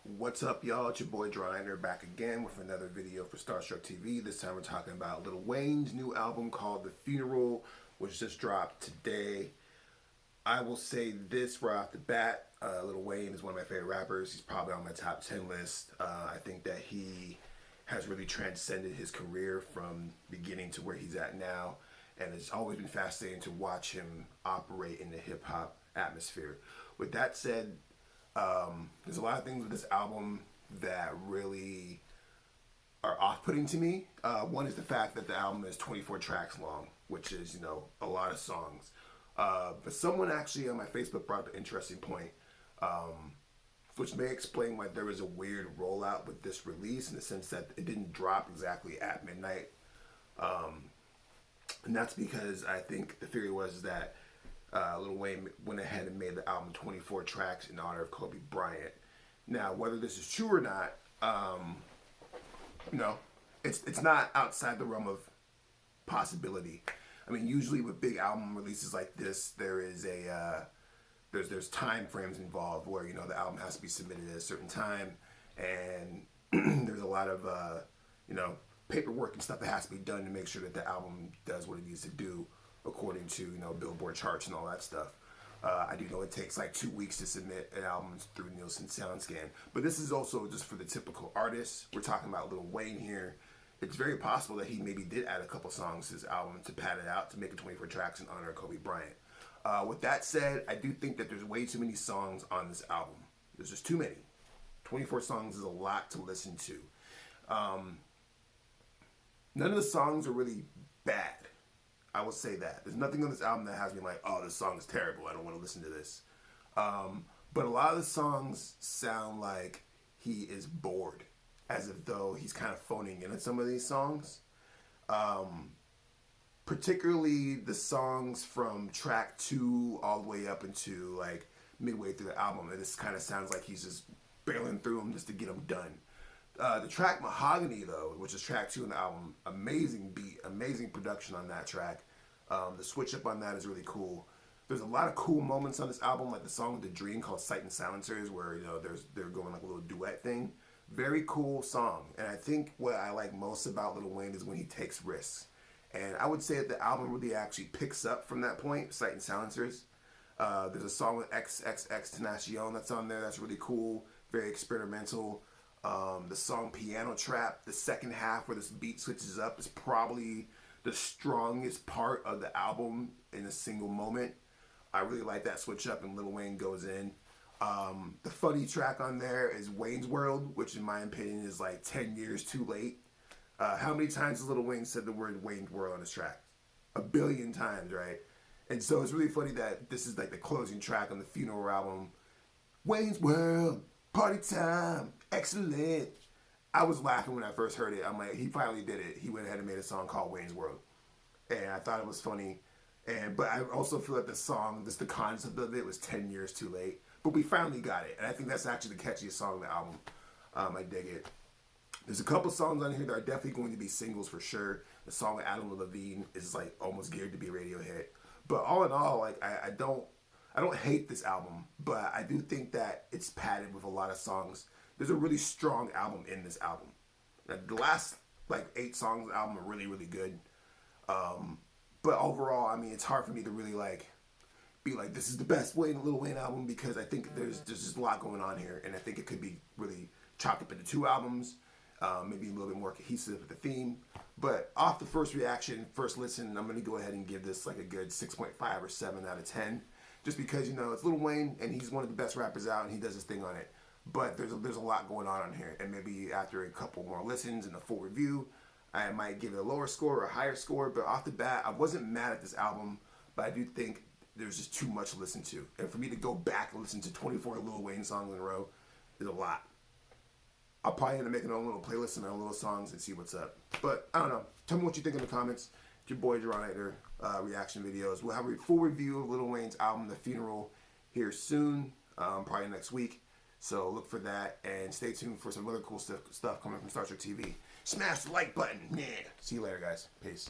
What's up, y'all? It's your boy Jaron Ikner back again with another video for Starstruck TV. This time we're talking about Lil Wayne's new album called The Funeral, which just dropped today. I will say this right off the bat. Lil Wayne is one of my favorite rappers. He's probably on my top 10 list. I think that he has really transcended his career from beginning to where he's at now. And it's always been fascinating to watch him operate in the hip-hop atmosphere. With that said, there's a lot of things with this album that really are off-putting to me. One is the fact that the album is 24 tracks long, which is, a lot of songs. But someone actually on my Facebook brought up an interesting point, which may explain why there was a weird rollout with this release in the sense that it didn't drop exactly at midnight. And that's because I think the theory was that Lil Wayne went ahead and made the album 24 tracks in honor of Kobe Bryant. Now, whether this is true or not, it's not outside the realm of possibility. I mean, usually with big album releases like this, there is there's time frames involved where the album has to be submitted at a certain time, and there's a lot of paperwork and stuff that has to be done to make sure that the album does what it needs to do according to Billboard charts and all that stuff. I do know it takes like 2 weeks to submit an album through Nielsen SoundScan, but this is also just for the typical artist. We're talking about Lil Wayne here. It's very possible that he maybe did add a couple songs to his album to pad it out to make it 24 tracks in honor of Kobe Bryant. With that said, I do think that there's way too many songs on this album. There's just too many. 24 songs is a lot to listen to. None of the songs are really bad. I will say that. There's nothing on this album that has me like, oh, this song is terrible, I don't want to listen to this. But a lot of the songs sound like he is bored, as if though he's kind of phoning in some of these songs. Particularly the songs from track 2 all the way up into like midway through the album. And this kind of sounds like he's just barreling through them just to get them done. The track Mahogany, though, which is track 2 in the album, amazing beat, amazing production on that track. The switch up on that is really cool. There's a lot of cool moments on this album, like the song with the Dream called Sight and Silencers, where they're going like a little duet thing. Very cool song. And I think what I like most about Lil Wayne is when he takes risks. And I would say that the album really actually picks up from that point, Sight and Silencers. There's a song with XXXTentacion that's on there that's really cool, very experimental. The song Piano Trap, the second half where this beat switches up, is probably the strongest part of the album in a single moment. I really like that switch up and Lil Wayne goes in. The funny track on there is Wayne's World, which in my opinion is like 10 years too late. How many times has Lil Wayne said the word Wayne's World on his track? 1 billion times, right? And so it's really funny that this is like the closing track on the Funeral album. Wayne's World, party time, excellent. I was laughing when I first heard it. I'm like, he finally did it. He went ahead and made a song called Wayne's World. And I thought it was funny. But I also feel like the song, just the concept of it was 10 years too late. But we finally got it. And I think that's actually the catchiest song on the album. I dig it. There's a couple songs on here that are definitely going to be singles for sure. The song with Adam Levine is like almost geared to be a radio hit. But all in all, like I don't hate this album, but I do think that it's padded with a lot of songs. There's a really strong album in this album. Now, the last like 8 songs of the album are really, really good. But overall, I mean, it's hard for me to really like be like, this is the best Lil Wayne album, because I think there's just a lot going on here, and I think it could be really chopped up into 2 albums, maybe a little bit more cohesive with the theme. But off the first reaction, first listen, I'm going to go ahead and give this like a good 6.5 or 7 out of 10. Just because, it's Lil Wayne, and he's one of the best rappers out, and he does his thing on it. But there's a lot going on here, and maybe after a couple more listens and a full review, I might give it a lower score or a higher score. But off the bat, I wasn't mad at this album, but I do think there's just too much to listen to. And for me to go back and listen to 24 Lil Wayne songs in a row is a lot. I'll probably end up making a little playlist of my own little songs and see what's up. But I don't know. Tell me what you think in the comments. It's your boy Jaron Ikner, reaction videos. We'll have a full review of Lil Wayne's album, The Funeral, here soon, probably next week. So look for that, and stay tuned for some other cool stuff coming from Starstruck TV. Smash the like button. Yeah. See you later, guys. Peace.